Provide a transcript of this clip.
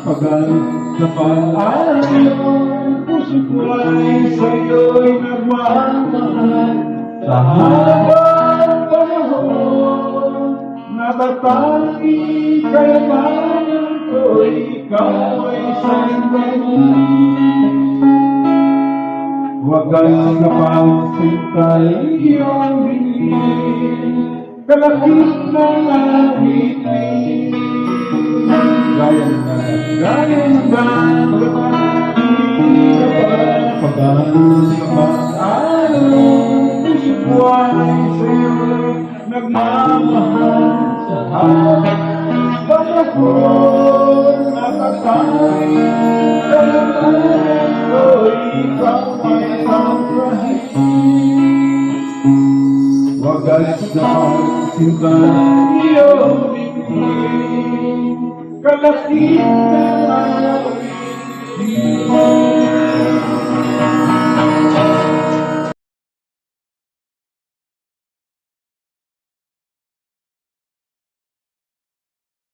pagal sa pag-aayon, puso ko ay sa'yo'y nagmamahal. Sa habang panahon, natatangi kayamanan ko, ikaw ay sa'yo. Wagas na pagsintay iyong bingin, kalakip ng awitin. Gaya ng pag-aaral sa pag-aaral, puso ko ay sa'yo'y nagmamahal. Sa habang panahon, natatanging kayamanan ko, ikaw ay wagas na pagsinta iyong bigay, kalakip ng awitin.